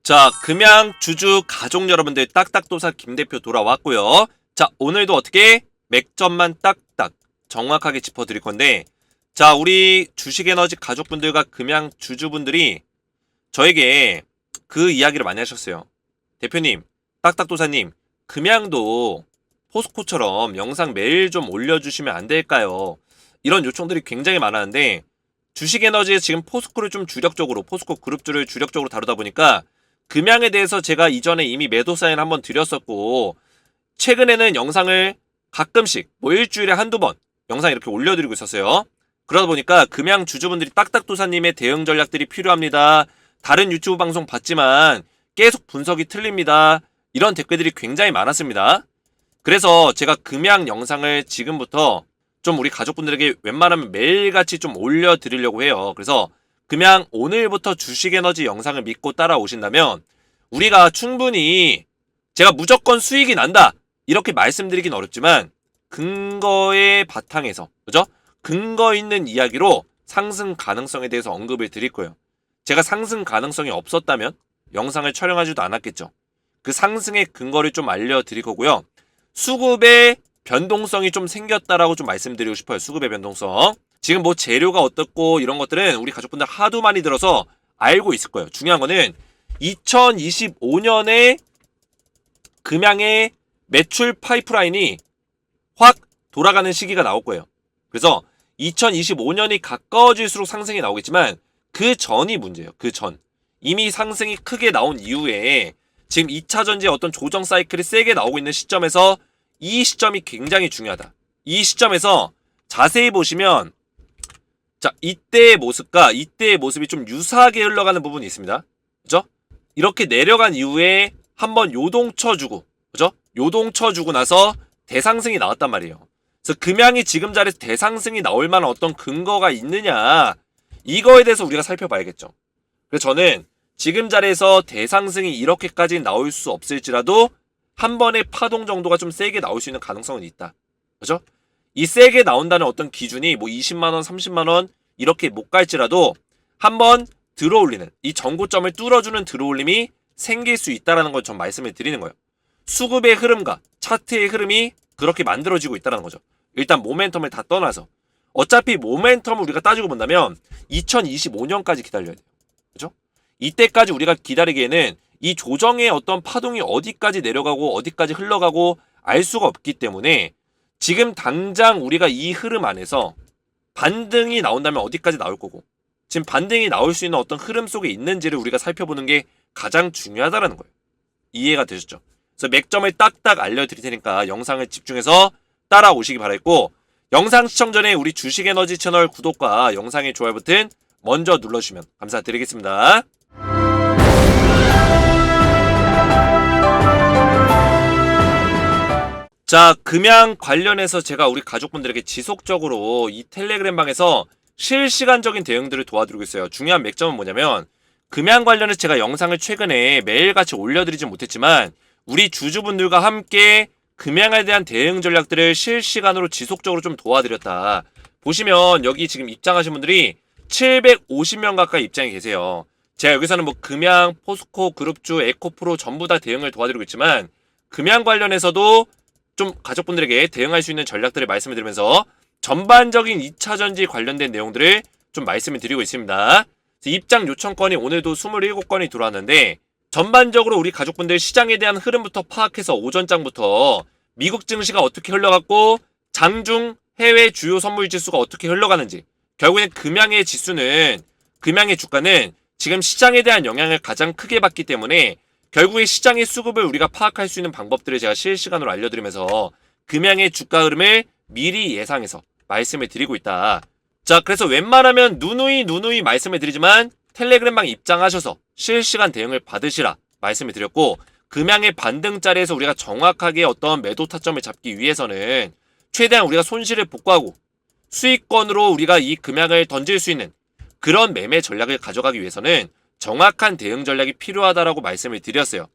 자, 금양 주주 가족 여러분들 딱딱도사 김대표 돌아왔고요. 자, 오늘도 어떻게 맥점만 딱딱 정확하게 짚어드릴 건데, 자, 우리 주식에너지 가족분들과 금양 주주분들이 저에게 그 이야기를 많이 하셨어요. 대표님, 딱딱도사님, 금양도 포스코처럼 영상 매일 좀 올려주시면 안 될까요? 이런 요청들이 굉장히 많았는데, 주식에너지에 지금 포스코를 좀 주력적으로, 포스코 그룹주를 주력적으로 다루다 보니까 금양에 대해서 제가 이전에 이미 매도 사인 한번 드렸었고, 최근에는 영상을 가끔씩 뭐 일주일에 한두 번 영상 이렇게 올려드리고 있었어요. 그러다 보니까 금양 주주분들이 딱딱도사님의 대응 전략들이 필요합니다. 다른 유튜브 방송 봤지만 계속 분석이 틀립니다. 이런 댓글들이 굉장히 많았습니다. 그래서 제가 금양 영상을 지금부터 좀 우리 가족분들에게 웬만하면 매일같이 좀 올려드리려고 해요. 그래서 금양 오늘부터 주식에너지 영상을 믿고 따라오신다면 우리가 충분히 제가 무조건 수익이 난다 이렇게 말씀드리긴 어렵지만 근거의 바탕에서, 그죠? 근거 있는 이야기로 상승 가능성에 대해서 언급을 드릴 거예요. 제가 상승 가능성이 없었다면 영상을 촬영하지도 않았겠죠. 그 상승의 근거를 좀 알려드릴 거고요. 수급의 변동성이 좀 생겼다라고 좀 말씀드리고 싶어요. 수급의 변동성. 지금 뭐 재료가 어떻고 이런 것들은 우리 가족분들 하도 많이 들어서 알고 있을 거예요. 중요한 거는 2025년에 금양의 매출 파이프라인이 확 돌아가는 시기가 나올 거예요. 그래서 2025년이 가까워질수록 상승이 나오겠지만 그 전이 문제예요. 그 전. 이미 상승이 크게 나온 이후에 지금 2차 전지의 어떤 조정 사이클이 세게 나오고 있는 시점에서 이 시점이 굉장히 중요하다. 이 시점에서 자세히 보시면 자, 이때의 모습과 이때의 모습이 좀 유사하게 흘러가는 부분이 있습니다. 그죠? 이렇게 내려간 이후에 한번 요동 쳐주고, 그죠? 요동 쳐주고 나서 대상승이 나왔단 말이에요. 그래서 금양이 지금 자리에서 대상승이 나올 만한 어떤 근거가 있느냐, 이거에 대해서 우리가 살펴봐야겠죠. 그래서 저는 지금 자리에서 대상승이 이렇게까지 나올 수 없을지라도 한 번의 파동 정도가 좀 세게 나올 수 있는 가능성은 있다. 그죠? 이 세게 나온다는 어떤 기준이 뭐 20만원, 30만원 이렇게 못 갈지라도 한번 들어올리는, 이 전고점을 뚫어주는 들어올림이 생길 수 있다는 걸 좀 말씀을 드리는 거예요. 수급의 흐름과 차트의 흐름이 그렇게 만들어지고 있다는 거죠. 일단 모멘텀을 다 떠나서. 어차피 모멘텀을 우리가 따지고 본다면 2025년까지 기다려야 돼요. 그죠? 이때까지 우리가 기다리기에는 이 조정의 어떤 파동이 어디까지 내려가고 어디까지 흘러가고 알 수가 없기 때문에 지금 당장 우리가 이 흐름 안에서 반등이 나온다면 어디까지 나올 거고 지금 반등이 나올 수 있는 어떤 흐름 속에 있는지를 우리가 살펴보는 게 가장 중요하다는 거예요. 이해가 되셨죠? 그래서 맥점을 딱딱 알려드릴 테니까 영상을 집중해서 따라오시기 바라겠고, 영상 시청 전에 우리 주식에너지 채널 구독과 영상의 좋아요 버튼 먼저 눌러주시면 감사드리겠습니다. 자, 금양 관련해서 제가 우리 가족분들에게 지속적으로 이 텔레그램 방에서 실시간적인 대응들을 도와드리고 있어요. 중요한 맥점은 뭐냐면 금양 관련해서 제가 영상을 최근에 매일같이 올려드리지 못했지만 우리 주주분들과 함께 금양에 대한 대응 전략들을 실시간으로 지속적으로 좀 도와드렸다. 보시면 여기 지금 입장하신 분들이 750명 가까이 입장이 계세요. 제가 여기서는 뭐 금양, 포스코, 그룹주, 에코프로 전부 다 대응을 도와드리고 있지만 금양 관련해서도 좀 가족분들에게 대응할 수 있는 전략들을 말씀을 드리면서 전반적인 2차전지 관련된 내용들을 좀 말씀을 드리고 있습니다. 입장 요청건이 오늘도 27건이 들어왔는데 전반적으로 우리 가족분들 시장에 대한 흐름부터 파악해서 오전장부터 미국 증시가 어떻게 흘러갔고 장중 해외 주요 선물 지수가 어떻게 흘러가는지, 결국엔 금양의 지수는, 금양의 주가는 지금 시장에 대한 영향을 가장 크게 받기 때문에 결국에 시장의 수급을 우리가 파악할 수 있는 방법들을 제가 실시간으로 알려드리면서 금양의 주가 흐름을 미리 예상해서 말씀을 드리고 있다. 자, 그래서 웬만하면 누누이 말씀을 드리지만 텔레그램방 입장하셔서 실시간 대응을 받으시라 말씀을 드렸고, 금양의 반등 자리에서 우리가 정확하게 어떤 매도 타점을 잡기 위해서는 최대한 우리가 손실을 복구하고 수익권으로 우리가 이 금양을 던질 수 있는 그런 매매 전략을 가져가기 위해서는 정확한 대응 전략이 필요하다라고 말씀을 드렸어요.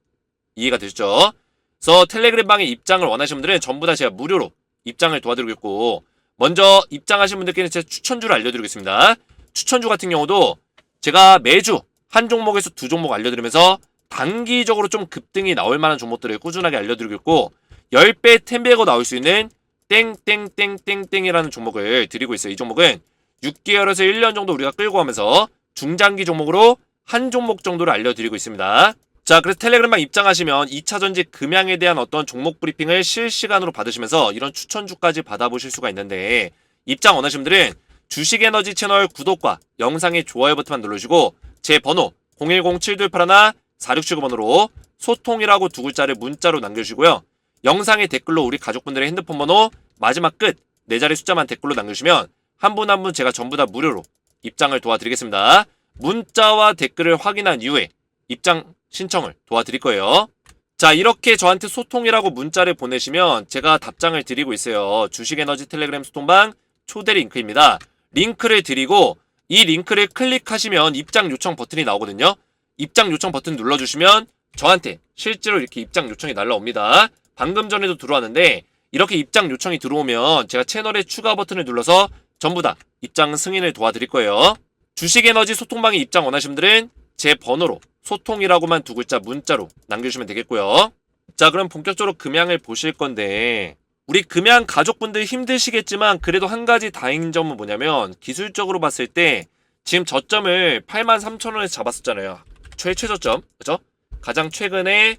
이해가 되셨죠? 그래서 텔레그램 방에 입장을 원하시는 분들은 전부 다 제가 무료로 입장을 도와드리고 있고, 먼저 입장하신 분들께는 제 추천주를 알려드리겠습니다. 추천주 같은 경우도 제가 매주 한 종목에서 두 종목 알려드리면서 단기적으로 좀 급등이 나올 만한 종목들을 꾸준하게 알려드리고 있고 10배 10배가 나올 수 있는 땡땡땡땡땡이라는 종목을 드리고 있어요. 이 종목은 6개월에서 1년 정도 우리가 끌고 가면서 중장기 종목으로 한 종목 정도를 알려드리고 있습니다. 자, 그래서 텔레그램방 입장하시면 2차전지 금양에 대한 어떤 종목 브리핑을 실시간으로 받으시면서 이런 추천주까지 받아보실 수가 있는데 입장 원하시는 분들은 주식에너지 채널 구독과 영상의 좋아요 버튼만 눌러주시고 제 번호 010-7281-4679번으로 소통이라고 두 글자를 문자로 남겨주시고요. 영상의 댓글로 우리 가족분들의 핸드폰 번호 마지막 끝 4자리 숫자만 댓글로 남겨주시면 한 분 한 분 제가 전부 다 무료로 입장을 도와드리겠습니다. 문자와 댓글을 확인한 이후에 입장 신청을 도와드릴 거예요. 자, 이렇게 저한테 소통이라고 문자를 보내시면 제가 답장을 드리고 있어요. 주식에너지 텔레그램 소통방 초대 링크입니다. 링크를 드리고 이 링크를 클릭하시면 입장 요청 버튼이 나오거든요. 입장 요청 버튼 눌러주시면 저한테 실제로 이렇게 입장 요청이 날라옵니다. 방금 전에도 들어왔는데 이렇게 입장 요청이 들어오면 제가 채널에 추가 버튼을 눌러서 전부 다 입장 승인을 도와드릴 거예요. 주식에너지 소통방에 입장 원하시는 분들은 제 번호로 소통이라고만 두 글자 문자로 남겨주시면 되겠고요. 자, 그럼 본격적으로 금양을 보실 건데 우리 금양 가족분들 힘드시겠지만 그래도 한 가지 다행인 점은 뭐냐면 기술적으로 봤을 때 지금 저점을 83,000원에서 잡았었잖아요. 최저점, 그죠? 가장 최근에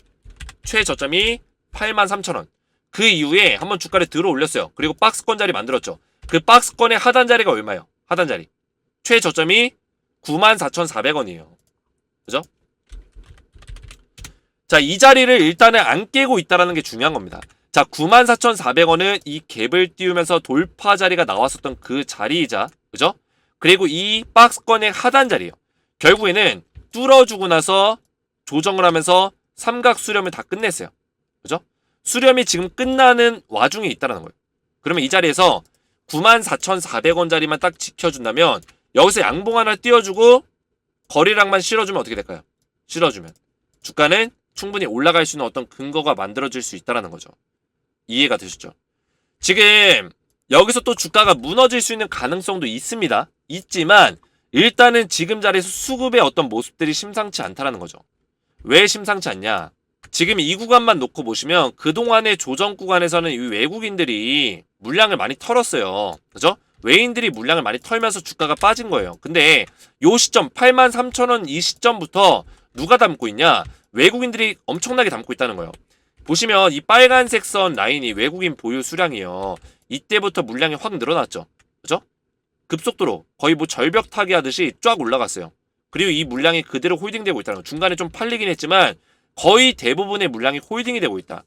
최저점이 83,000원. 그 이후에 한번 주가를 들어 올렸어요. 그리고 박스권 자리 만들었죠. 그 박스권의 하단 자리가 얼마예요? 하단 자리. 최저점이 94,400원이에요. 그죠? 자, 이 자리를 일단은 안 깨고 있다는 게 중요한 겁니다. 자, 94,400원은 이 갭을 띄우면서 돌파 자리가 나왔었던 그 자리이자, 그죠? 그리고 이 박스권의 하단 자리예요. 결국에는 뚫어주고 나서 조정을 하면서 삼각 수렴을 다 끝냈어요. 그죠? 수렴이 지금 끝나는 와중에 있다는 거예요. 그러면 이 자리에서 94,400원 자리만 딱 지켜준다면 여기서 양봉 하나 띄워주고 거래량만 실어주면 어떻게 될까요? 실어주면 주가는 충분히 올라갈 수 있는 어떤 근거가 만들어질 수 있다는 거죠. 이해가 되시죠? 지금 여기서 또 주가가 무너질 수 있는 가능성도 있습니다. 있지만 일단은 지금 자리에서 수급의 어떤 모습들이 심상치 않다는 거죠. 왜 심상치 않냐? 지금 이 구간만 놓고 보시면 그동안의 조정 구간에서는 이 외국인들이 물량을 많이 털었어요. 그죠? 외인들이 물량을 많이 털면서 주가가 빠진 거예요. 근데 요 시점 83,000원 이 시점부터 누가 담고 있냐? 외국인들이 엄청나게 담고 있다는 거예요. 보시면 이 빨간색 선 라인이 외국인 보유 수량이에요. 이때부터 물량이 확 늘어났죠. 그죠? 급속도로 거의 뭐 절벽 타기 하듯이 쫙 올라갔어요. 그리고 이 물량이 그대로 홀딩되고 있다는 거. 중간에 좀 팔리긴 했지만 거의 대부분의 물량이 홀딩이 되고 있다.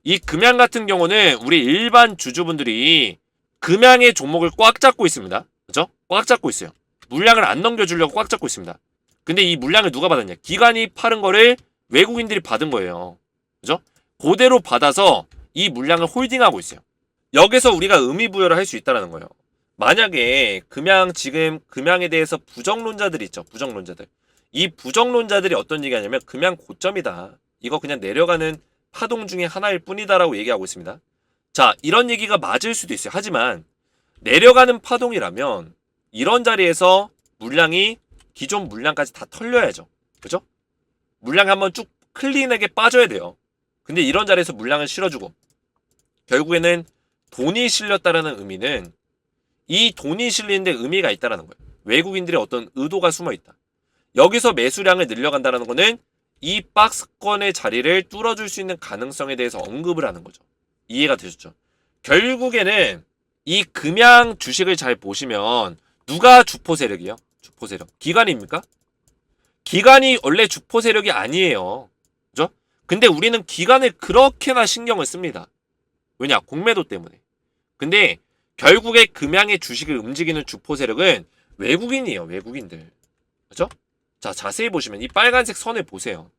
이 금양 같은 경우는 우리 일반 주주분들이 금양의 종목을 꽉 잡고 있습니다. 그죠? 꽉 잡고 있어요. 물량을 안 넘겨주려고 꽉 잡고 있습니다. 근데 이 물량을 누가 받았냐? 기관이 파는 거를 외국인들이 받은 거예요. 그죠? 그대로 받아서 이 물량을 홀딩하고 있어요. 여기서 우리가 의미부여를 할 수 있다는 거예요. 만약에 지금 금양에 대해서 부정론자들이 있죠. 부정론자들. 이 부정론자들이 어떤 얘기 하냐면 금양 고점이다. 이거 그냥 내려가는 파동 중에 하나일 뿐이다라고 얘기하고 있습니다. 자, 이런 얘기가 맞을 수도 있어요. 하지만 내려가는 파동이라면 이런 자리에서 물량이 기존 물량까지 다 털려야죠. 그죠? 물량이 한번 쭉 클린하게 빠져야 돼요. 근데 이런 자리에서 물량을 실어주고 결국에는 돈이 실렸다라는 의미는 이 돈이 실리는데 의미가 있다라는 거예요. 외국인들의 어떤 의도가 숨어 있다. 여기서 매수량을 늘려간다는 거는 이 박스권의 자리를 뚫어줄 수 있는 가능성에 대해서 언급을 하는 거죠. 이해가 되셨죠? 결국에는 이 금양 주식을 잘 보시면 누가 주포 세력이요? 주포 세력. 기관입니까? 기관이 원래 주포 세력이 아니에요. 그죠? 근데 우리는 기관을 그렇게나 신경을 씁니다. 왜냐? 공매도 때문에. 근데 결국에 금양의 주식을 움직이는 주포 세력은 외국인이에요. 외국인들. 그죠? 자, 자세히 보시면 이 빨간색 선을 보세요.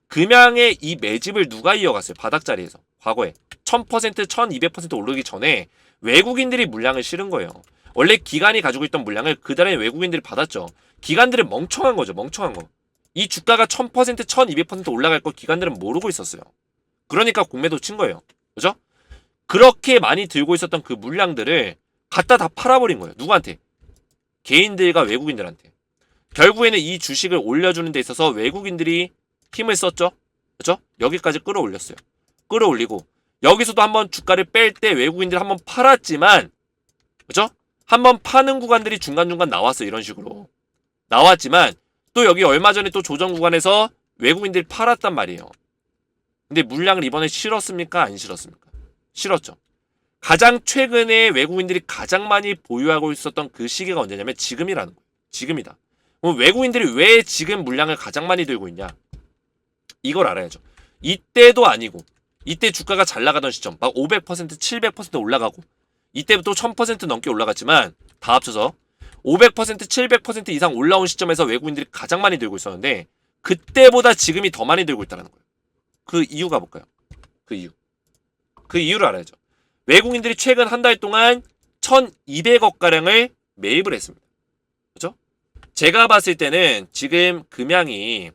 금양의 이 매집을 누가 이어갔어요? 바닥자리에서. 과거에 1000%, 1200% 오르기 전에 외국인들이 물량을 실은 거예요. 원래 기관이 가지고 있던 물량을 그다음에 외국인들이 받았죠. 기관들은 멍청한 거죠. 멍청한 거. 이 주가가 1000%, 1200% 올라갈 거 기관들은 모르고 있었어요. 그러니까 공매도 친 거예요. 그죠? 그렇게 많이 들고 있었던 그 물량들을 갖다 다 팔아버린 거예요. 누구한테? 개인들과 외국인들한테. 결국에는 이 주식을 올려주는 데 있어서 외국인들이 힘을 썼죠. 그죠? 여기까지 끌어올렸어요. 끌어올리고 여기서도 한번 주가를 뺄 때 외국인들이 한번 팔았지만 그죠? 한번 파는 구간들이 중간중간 나왔어. 이런 식으로 나왔지만 또 여기 얼마 전에 또 조정 구간에서 외국인들이 팔았단 말이에요. 근데 물량을 이번에 실었습니까? 안 실었습니까? 실었죠. 가장 최근에 외국인들이 가장 많이 보유하고 있었던 그 시기가 언제냐면 지금이라는 거예요. 지금이다. 그럼 외국인들이 왜 지금 물량을 가장 많이 들고 있냐? 이걸 알아야죠. 이때도 아니고 이때 주가가 잘 나가던 시점 막 500%, 700% 올라가고 이때부터 1000% 넘게 올라갔지만 다 합쳐서 500%, 700% 이상 올라온 시점에서 외국인들이 가장 많이 들고 있었는데 그때보다 지금이 더 많이 들고 있다는 거예요. 그 이유가 뭘까요? 그 이유를 알아야죠. 외국인들이 최근 한 달 동안 1200억 가량을 매입을 했습니다. 그죠? 제가 봤을 때는 지금 금양이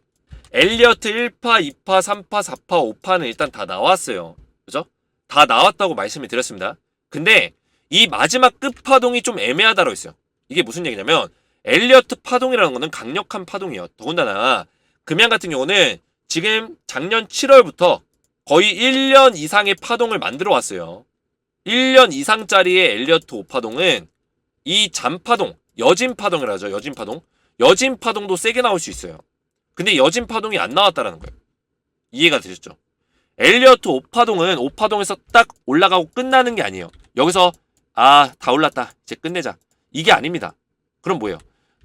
엘리어트 1파, 2파, 3파, 4파, 5파는 일단 다 나왔어요. 그죠? 다 나왔다고 말씀을 드렸습니다. 근데 이 마지막 끝파동이 좀 애매하다고 했어요. 이게 무슨 얘기냐면 엘리어트 파동이라는 거는 강력한 파동이에요. 더군다나 금양 같은 경우는 지금 작년 7월부터 거의 1년 이상의 파동을 만들어 왔어요. 1년 이상짜리의 엘리어트 5파동은 이 잔파동, 여진파동이라 하죠. 여진파동. 여진파동도 세게 나올 수 있어요. 근데 여진파동이 안 나왔다라는 거예요. 이해가 되셨죠? 엘리어트 5파동은 5파동에서 딱 올라가고 끝나는 게 아니에요. 여기서 다 올랐다. 이제 끝내자. 이게 아닙니다. 그럼 뭐예요?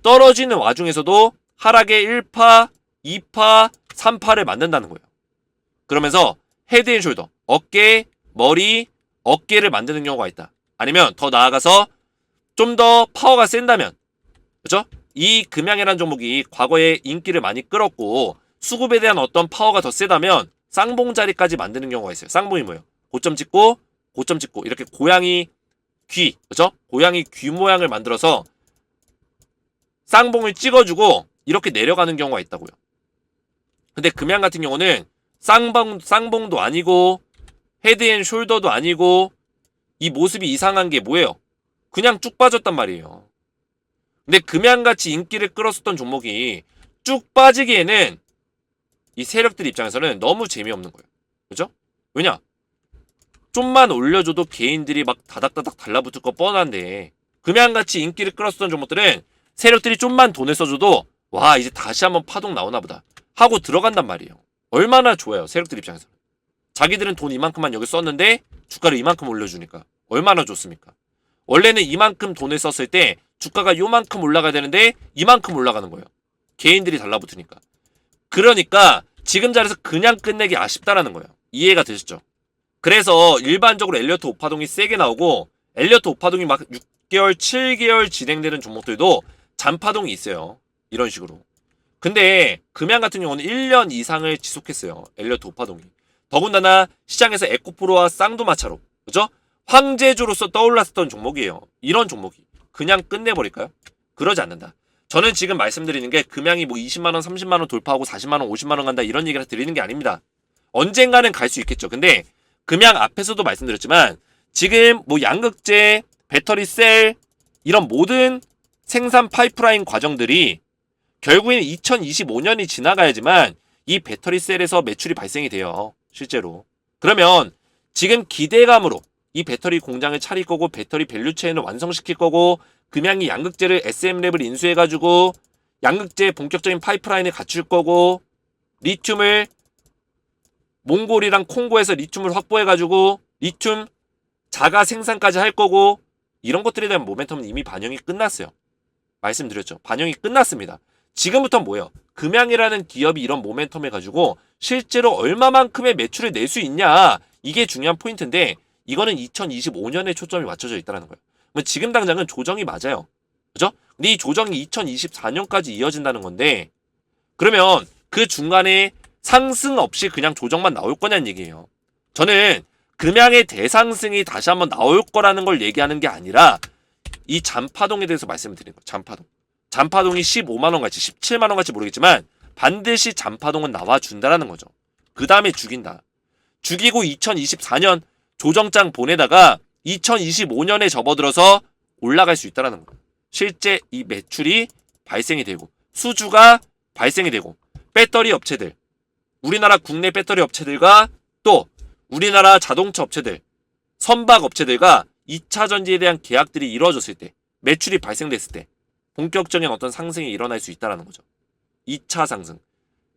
떨어지는 와중에서도 하락의 1파, 2파, 3파를 만든다는 거예요. 그러면서 헤드앤숄더, 어깨, 머리, 어깨를 만드는 경우가 있다. 아니면 더 나아가서 좀 더 파워가 센다면, 그죠? 이 금양이라는 종목이 과거에 인기를 많이 끌었고 수급에 대한 어떤 파워가 더 세다면 쌍봉 자리까지 만드는 경우가 있어요. 쌍봉이 뭐예요? 고점 찍고 고점 찍고 이렇게 고양이 귀, 그죠? 고양이 귀 모양을 만들어서 쌍봉을 찍어주고 이렇게 내려가는 경우가 있다고요. 근데 금양 같은 경우는 쌍봉도 아니고 헤드앤숄더도 아니고 이 모습이 이상한 게 뭐예요? 그냥 쭉 빠졌단 말이에요. 근데 금양같이 인기를 끌었었던 종목이 쭉 빠지기에는 이 세력들 입장에서는 너무 재미없는 거예요. 그죠? 왜냐? 좀만 올려줘도 개인들이 막 다닥다닥 달라붙을 거 뻔한데 금양같이 인기를 끌었었던 종목들은 세력들이 좀만 돈을 써줘도 와 이제 다시 한번 파동 나오나 보다 하고 들어간단 말이에요. 얼마나 좋아요. 세력들 입장에서는. 자기들은 돈 이만큼만 여기 썼는데 주가를 이만큼 올려주니까 얼마나 좋습니까? 원래는 이만큼 돈을 썼을 때 주가가 요만큼 올라가야 되는데 이만큼 올라가는 거예요. 개인들이 달라붙으니까. 그러니까 지금 자리에서 그냥 끝내기 아쉽다라는 거예요. 이해가 되셨죠? 그래서 일반적으로 엘리어트 5파동이 세게 나오고 엘리어트 5파동이 막 6개월, 7개월 진행되는 종목들도 잔파동이 있어요. 이런 식으로. 근데 금양 같은 경우는 1년 이상을 지속했어요. 엘리어트 5파동이. 더군다나 시장에서 에코프로와 쌍두마차로 그죠? 황제주로서 떠올랐었던 종목이에요. 이런 종목이 그냥 끝내버릴까요? 그러지 않는다. 저는 지금 말씀드리는 게 금양이 뭐 20만원, 30만원 돌파하고 40만원, 50만원 간다 이런 얘기를 드리는 게 아닙니다. 언젠가는 갈 수 있겠죠. 근데 금양 앞에서도 말씀드렸지만 지금 뭐 양극재, 배터리 셀 이런 모든 생산 파이프라인 과정들이 결국에는 2025년이 지나가야지만 이 배터리 셀에서 매출이 발생이 돼요. 실제로. 그러면 지금 기대감으로 이 배터리 공장을 차릴 거고 배터리 밸류체인을 완성시킬 거고 금양이 양극재를 SM랩을 인수해가지고 양극재 본격적인 파이프라인을 갖출 거고 리튬을 몽골이랑 콩고에서 리튬을 확보해가지고 리튬 자가 생산까지 할 거고 이런 것들에 대한 모멘텀은 이미 반영이 끝났어요. 말씀드렸죠. 반영이 끝났습니다. 지금부터 뭐예요? 금양이라는 기업이 이런 모멘텀을 가지고 실제로 얼마만큼의 매출을 낼 수 있냐 이게 중요한 포인트인데 이거는 2025년에 초점이 맞춰져 있다는 거예요. 지금 당장은 조정이 맞아요. 그죠? 근데 이 조정이 2024년까지 이어진다는 건데 그러면 그 중간에 상승 없이 그냥 조정만 나올 거냐는 얘기예요. 저는 금양의 대상승이 다시 한번 나올 거라는 걸 얘기하는 게 아니라 이 잔파동에 대해서 말씀을 드린 거예요. 잔파동. 잔파동이 15만원 같이 17만원 같이 모르겠지만 반드시 잔파동은 나와준다라는 거죠. 그 다음에 죽인다. 죽이고 2024년 조정장 보내다가 2025년에 접어들어서 올라갈 수 있다는 거예요. 실제 이 매출이 발생이 되고 수주가 발생이 되고 배터리 업체들 우리나라 국내 배터리 업체들과 또 우리나라 자동차 업체들, 선박 업체들과 2차 전지에 대한 계약들이 이루어졌을 때, 매출이 발생됐을 때 본격적인 어떤 상승이 일어날 수 있다는 거죠. 2차 상승.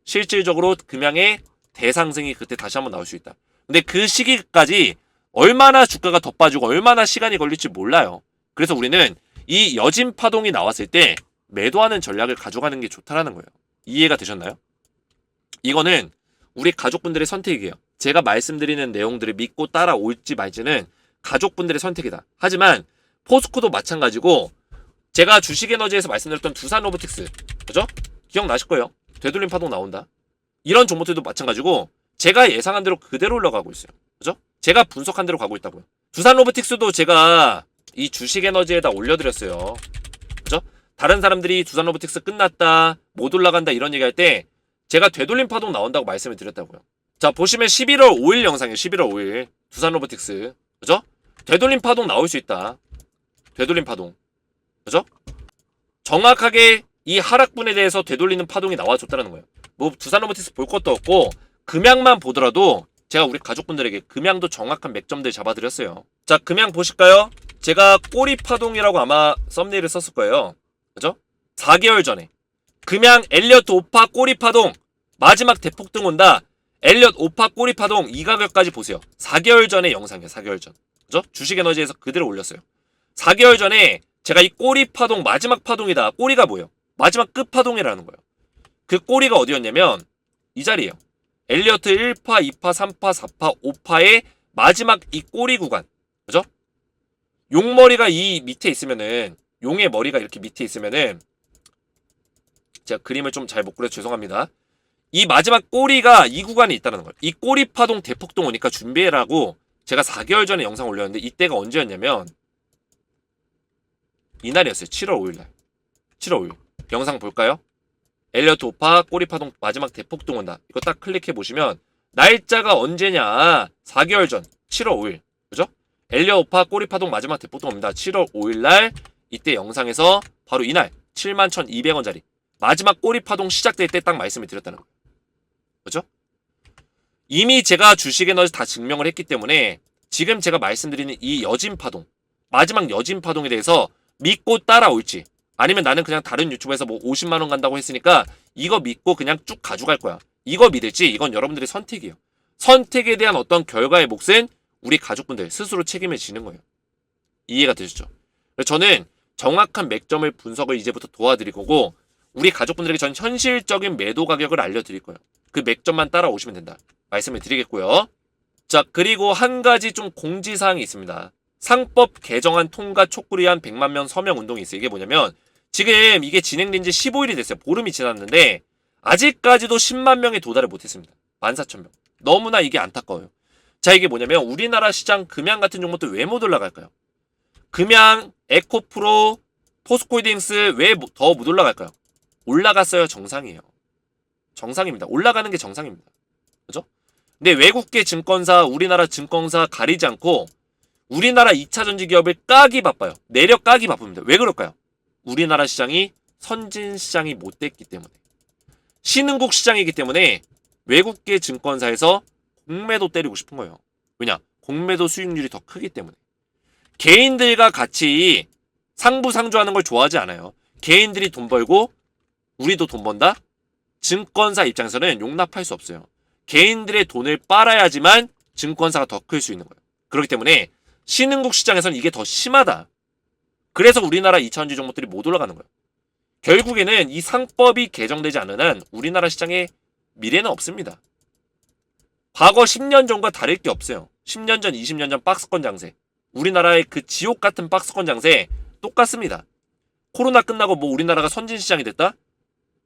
실질적으로 금양의 대상승이 그때 다시 한번 나올 수 있다. 근데 그 시기까지 얼마나 주가가 더 빠지고 얼마나 시간이 걸릴지 몰라요. 그래서 우리는 이 여진 파동이 나왔을 때 매도하는 전략을 가져가는 게 좋다라는 거예요. 이해가 되셨나요? 이거는 우리 가족분들의 선택이에요. 제가 말씀드리는 내용들을 믿고 따라올지 말지는 가족분들의 선택이다. 하지만 포스코도 마찬가지고 제가 주식에너지에서 말씀드렸던 두산로보틱스, 그죠? 기억나실 거예요. 되돌림 파동 나온다. 이런 종목들도 마찬가지고 제가 예상한 대로 그대로 올라가고 있어요. 그죠? 제가 분석한 대로 가고 있다고요. 두산로보틱스도 제가 이 주식에너지에다 올려드렸어요. 그죠? 다른 사람들이 두산로보틱스 끝났다, 못 올라간다 이런 얘기할 때 제가 되돌림 파동 나온다고 말씀을 드렸다고요. 자, 보시면 11월 5일 영상이에요. 11월 5일 두산로보틱스, 그죠? 되돌림 파동 나올 수 있다. 되돌림 파동, 그죠? 정확하게 이 하락분에 대해서 되돌리는 파동이 나와줬다는 거예요. 뭐 두산로보틱스 볼 것도 없고 금양만 보더라도 제가 우리 가족분들에게 금양도 정확한 맥점들 잡아드렸어요. 자, 금양 보실까요? 제가 꼬리 파동이라고 아마 썸네일을 썼을 거예요. 그죠? 4개월 전에 금양 엘리어트 오파 꼬리 파동 마지막 대폭등 온다. 엘리엇 오파 꼬리 파동 이 가격까지 보세요. 4개월 전의 영상이에요. 4개월 전. 그죠? 주식에너지에서 그대로 올렸어요. 4개월 전에 제가 이 꼬리 파동 마지막 파동이다. 꼬리가 뭐예요? 마지막 끝 파동이라는 거예요. 그 꼬리가 어디였냐면 이 자리예요. 엘리어트 1파, 2파, 3파, 4파, 5파의 마지막 이 꼬리 구간. 그죠? 용머리가 이 밑에 있으면은, 용의 머리가 이렇게 밑에 있으면은, 제가 그림을 좀 잘 못 그려서 죄송합니다. 이 마지막 꼬리가 이 구간에 있다는 거예요. 이 꼬리 파동 대폭동 오니까 준비해라고 제가 4개월 전에 영상 올렸는데 이때가 언제였냐면 이날이었어요. 7월 5일날. 7월 5일. 영상 볼까요? 엘리어트 오파 꼬리 파동 마지막 대폭동 온다. 이거 딱 클릭해 보시면 날짜가 언제냐? 4개월 전 7월 5일. 그죠? 엘리어트 오파 꼬리 파동 마지막 대폭동 옵니다. 7월 5일날 이때 영상에서 바로 이날 71,200원짜리 마지막 꼬리 파동 시작될 때 딱 말씀을 드렸다는 거예요. 그죠? 이미 제가 주식에너지 다 증명을 했기 때문에 지금 제가 말씀드리는 이 여진 파동, 마지막 여진 파동에 대해서 믿고 따라올지 아니면 나는 그냥 다른 유튜브에서 뭐 50만원 간다고 했으니까 이거 믿고 그냥 쭉 가져갈 거야. 이거 믿을지 이건 여러분들의 선택이에요. 선택에 대한 어떤 결과의 몫은 우리 가족분들 스스로 책임을 지는 거예요. 이해가 되시죠? 저는 정확한 맥점을 분석을 이제부터 도와드릴 거고 우리 가족분들에게 전 현실적인 매도 가격을 알려드릴 거예요. 그 맥점만 따라오시면 된다. 말씀을 드리겠고요. 자, 그리고 한 가지 좀 공지사항이 있습니다. 상법 개정안 통과 촉구를 위한 100만 명 서명 운동이 있어요. 이게 뭐냐면 지금 이게 진행된 지 15일이 됐어요. 보름이 지났는데 아직까지도 10만 명에 도달을 못했습니다. 14,000명. 너무나 이게 안타까워요. 자, 이게 뭐냐면 우리나라 시장 금양 같은 종목들 왜 못 올라갈까요? 금양, 에코프로, 포스코홀딩스 왜 더 못 올라갈까요? 올라갔어요. 정상이에요. 정상입니다. 올라가는 게 정상입니다. 그죠? 근데 외국계 증권사, 우리나라 증권사 가리지 않고 우리나라 2차 전지 기업을 까기 바빠요. 내려 까기 바쁩니다. 왜 그럴까요? 우리나라 시장이 선진 시장이 못 됐기 때문에. 신흥국 시장이기 때문에 외국계 증권사에서 공매도 때리고 싶은 거예요. 왜냐? 공매도 수익률이 더 크기 때문에. 개인들과 같이 상부상조하는 걸 좋아하지 않아요. 개인들이 돈 벌고 우리도 돈 번다? 증권사 입장에서는 용납할 수 없어요. 개인들의 돈을 빨아야지만 증권사가 더 클 수 있는 거예요. 그렇기 때문에 신흥국 시장에서는 이게 더 심하다. 그래서 우리나라 2차전지 종목들이 못 올라가는 거예요. 결국에는 이 상법이 개정되지 않는 한 우리나라 시장에 미래는 없습니다. 과거 10년 전과 다를 게 없어요. 10년 전, 20년 전 박스권 장세. 우리나라의 그 지옥 같은 박스권 장세 똑같습니다. 코로나 끝나고 뭐 우리나라가 선진시장이 됐다?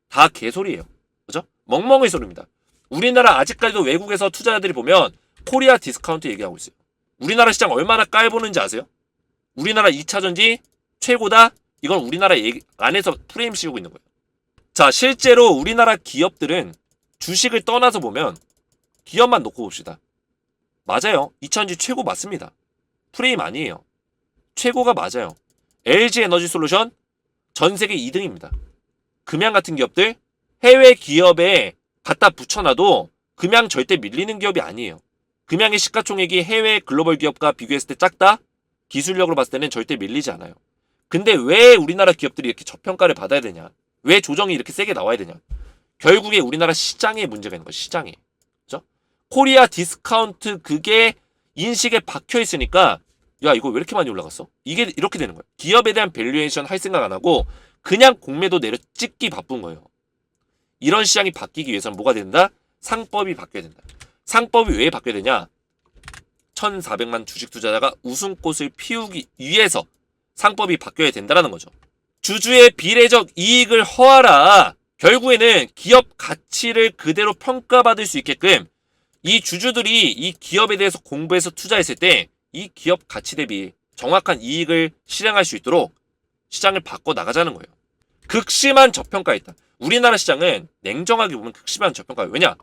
다 개소리예요. 그죠? 멍멍이 소리입니다. 우리나라 아직까지도 외국에서 투자자들이 보면 코리아 디스카운트 얘기하고 있어요. 우리나라 시장 얼마나 깔보는지 아세요? 우리나라 2차전지 최고다? 이건 우리나라 안에서 프레임 씌우고 있는 거예요. 자, 실제로 우리나라 기업들은 주식을 떠나서 보면 기업만 놓고 봅시다. 맞아요. 2차전지 최고 맞습니다. 프레임 아니에요. 최고가 맞아요. LG 에너지 솔루션 전 세계 2등입니다. 금양 같은 기업들 해외 기업에 갖다 붙여놔도 금양 절대 밀리는 기업이 아니에요. 금양의 시가총액이 해외 글로벌 기업과 비교했을 때 작다? 기술력으로 봤을 때는 절대 밀리지 않아요. 근데 왜 우리나라 기업들이 이렇게 저평가를 받아야 되냐? 왜 조정이 이렇게 세게 나와야 되냐? 결국에 우리나라 시장에 문제가 있는 거예요. 시장에. 그죠? 코리아 디스카운트 그게 인식에 박혀 있으니까 야 이거 왜 이렇게 많이 올라갔어? 이게 이렇게 되는 거예요. 기업에 대한 밸류에이션 할 생각 안 하고 그냥 공매도 내려 찍기 바쁜 거예요. 이런 시장이 바뀌기 위해서는 뭐가 된다? 상법이 바뀌어야 된다. 상법이 왜 바뀌어야 되냐? 1,400만 주식 투자자가 웃음꽃을 피우기 위해서 상법이 바뀌어야 된다는 거죠. 주주의 비례적 이익을 허하라. 결국에는 기업 가치를 그대로 평가받을 수 있게끔 이 주주들이 이 기업에 대해서 공부해서 투자했을 때 이 기업 가치 대비 정확한 이익을 실행할 수 있도록 시장을 바꿔 나가자는 거예요. 극심한 저평가에 있다. 우리나라 시장은 냉정하게 보면 극심한 저평가예요. 왜냐?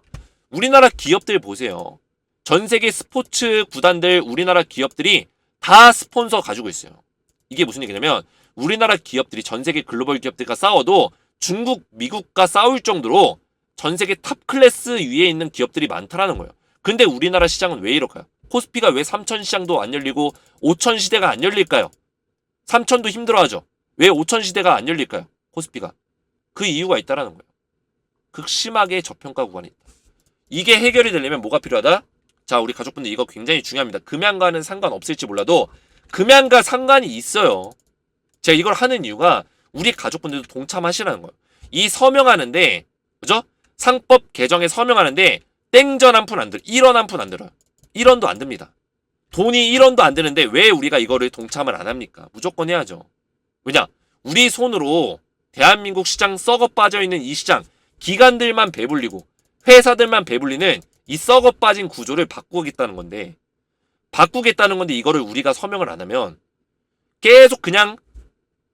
우리나라 기업들 보세요. 전 세계 스포츠 구단들 우리나라 기업들이 다 스폰서 가지고 있어요. 이게 무슨 얘기냐면 우리나라 기업들이 전 세계 글로벌 기업들과 싸워도 중국, 미국과 싸울 정도로 전 세계 탑 클래스 위에 있는 기업들이 많다라는 거예요. 근데 우리나라 시장은 왜 이럴까요? 코스피가 왜 3천 시장도 안 열리고 5천 시대가 안 열릴까요? 3천도 힘들어하죠. 왜 5천 시대가 안 열릴까요? 코스피가. 그 이유가 있다라는 거예요. 극심하게 저평가 구간이 있다. 이게 해결이 되려면 뭐가 필요하다? 자, 우리 가족분들 이거 굉장히 중요합니다. 금양과는 상관없을지 몰라도 금양과 상관이 있어요. 제가 이걸 하는 이유가 우리 가족분들도 동참하시라는 거예요. 이 서명하는데, 그죠? 상법 개정에 서명하는데 땡전 한 푼 안 들어요. 1원 한 푼 안 들어요. 1원도 안 듭니다. 돈이 1원도 안 드는데 왜 우리가 이거를 동참을 안 합니까? 무조건 해야죠. 왜냐? 우리 손으로 대한민국 시장 썩어 빠져있는 이 시장 기관들만 배불리고 회사들만 배불리는 이 썩어 빠진 구조를 바꾸겠다는 건데 이거를 우리가 서명을 안 하면 계속 그냥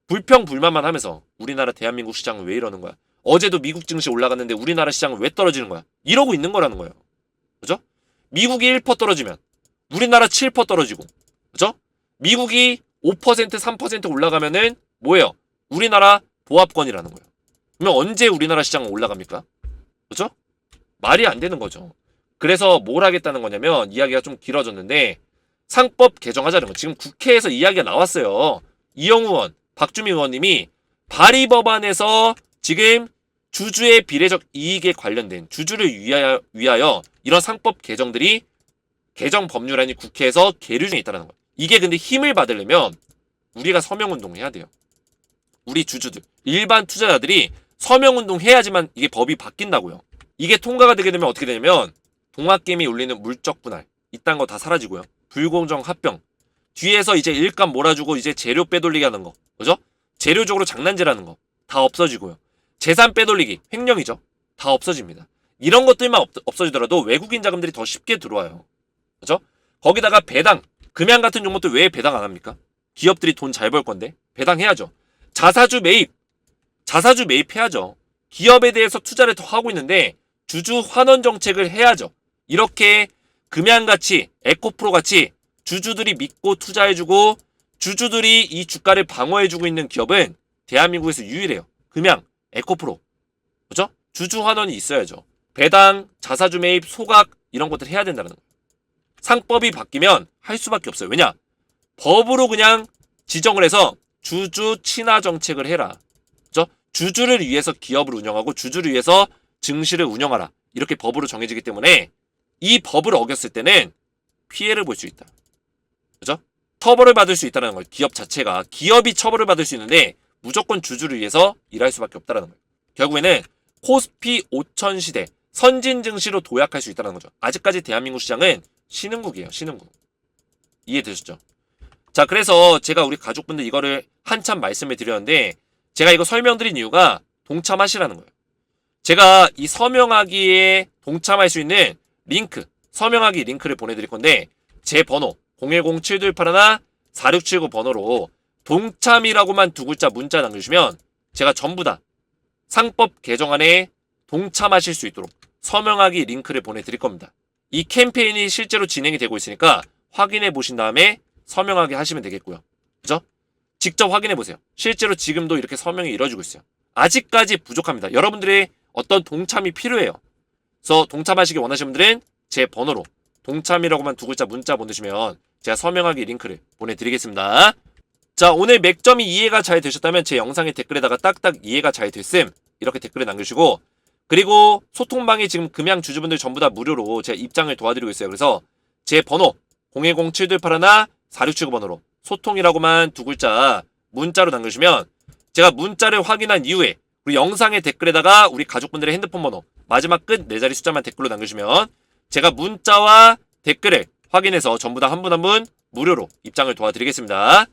불평불만만 하면서 우리나라 대한민국 시장은 왜 이러는 거야? 어제도 미국 증시 올라갔는데 우리나라 시장은 왜 떨어지는 거야? 이러고 있는 거라는 거예요. 그죠? 미국이 1% 떨어지면 우리나라 7% 떨어지고, 그죠? 미국이 5% 3% 올라가면은 뭐예요? 우리나라 보합권이라는 거예요. 그러면 언제 우리나라 시장은 올라갑니까? 그죠? 말이 안 되는 거죠. 그래서 뭘 하겠다는 거냐면 이야기가 좀 길어졌는데 상법 개정하자는 거. 지금 국회에서 이야기가 나왔어요. 이영우 의원, 박주민 의원님이 발의 법안에서 지금 주주의 비례적 이익에 관련된 주주를 위하여 이런 상법 개정들이 개정 법률안이 국회에서 계류 중에 있다는 거예요. 이게 근데 힘을 받으려면 우리가 서명운동 해야 돼요. 우리 주주들, 일반 투자자들이 서명운동 해야지만 이게 법이 바뀐다고요. 이게 통과가 되게 되면 어떻게 되냐면 동학개미 울리는 물적 분할 이딴 거 다 사라지고요. 불공정 합병 뒤에서 이제 일감 몰아주고 이제 재료 빼돌리게 하는 거, 그죠? 재료적으로 장난질하는 거 다 없어지고요. 재산 빼돌리기, 횡령이죠. 다 없어집니다. 이런 것들만 없어지더라도 외국인 자금들이 더 쉽게 들어와요. 그죠? 거기다가 배당, 금양 같은 종목들 왜 배당 안 합니까? 기업들이 돈 잘 벌 건데 배당해야죠. 자사주 매입해야죠. 기업에 대해서 투자를 더 하고 있는데 주주 환원 정책을 해야죠. 이렇게 금양같이 에코프로같이 주주들이 믿고 투자해주고 주주들이 이 주가를 방어해주고 있는 기업은 대한민국에서 유일해요. 금양, 에코프로. 그죠? 주주 환원이 있어야죠. 배당, 자사주 매입, 소각 이런 것들 해야 된다는 거예요. 상법이 바뀌면 할 수밖에 없어요. 왜냐? 법으로 그냥 지정을 해서 주주 친화 정책을 해라. 그죠? 주주를 위해서 기업을 운영하고 주주를 위해서 증시를 운영하라. 이렇게 법으로 정해지기 때문에 이 법을 어겼을 때는 피해를 볼 수 있다. 그죠? 처벌을 받을 수 있다는 거예요. 기업 자체가. 기업이 처벌을 받을 수 있는데 무조건 주주를 위해서 일할 수밖에 없다는 거예요. 결국에는 코스피 5천 시대 선진 증시로 도약할 수 있다는 거죠. 아직까지 대한민국 시장은 신흥국이에요. 신흥국. 이해되셨죠? 자, 그래서 제가 우리 가족분들 이거를 한참 말씀을 드렸는데 제가 이거 설명드린 이유가 동참하시라는 거예요. 제가 이 서명하기에 동참할 수 있는 링크, 서명하기 링크를 보내드릴 건데 제 번호 010-7281-4679 번호로 동참이라고만 두 글자 문자 남겨주시면 제가 전부 다 상법 개정안에 동참하실 수 있도록 서명하기 링크를 보내드릴 겁니다. 이 캠페인이 실제로 진행이 되고 있으니까 확인해 보신 다음에 서명하게 하시면 되겠고요. 그죠? 직접 확인해 보세요. 실제로 지금도 이렇게 서명이 이루어지고 있어요. 아직까지 부족합니다. 여러분들의 어떤 동참이 필요해요. 그래서 동참하시기 원하시는 분들은 제 번호로 동참이라고만 두 글자 문자 보내주시면 제가 서명하기 링크를 보내드리겠습니다. 자, 오늘 맥점이 이해가 잘 되셨다면 제 영상의 댓글에다가 딱딱 이해가 잘 됐음 이렇게 댓글을 남겨주시고, 그리고 소통방에 지금 금양 주주분들 전부 다 무료로 제가 입장을 도와드리고 있어요. 그래서 제 번호 010-7281-4679 번호로 소통이라고만 두 글자 문자로 남겨주시면 제가 문자를 확인한 이후에 우리 영상의 댓글에다가 우리 가족분들의 핸드폰 번호 마지막 끝 4자리 숫자만 댓글로 남겨주시면 제가 문자와 댓글을 확인해서 전부 다 한 분 한 분 무료로 입장을 도와드리겠습니다.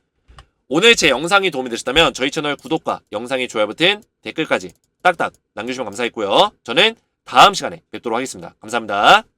오늘 제 영상이 도움이 되셨다면 저희 채널 구독과 영상의 좋아요 버튼, 댓글까지 딱딱 남겨주시면 감사하겠고요. 저는 다음 시간에 뵙도록 하겠습니다. 감사합니다.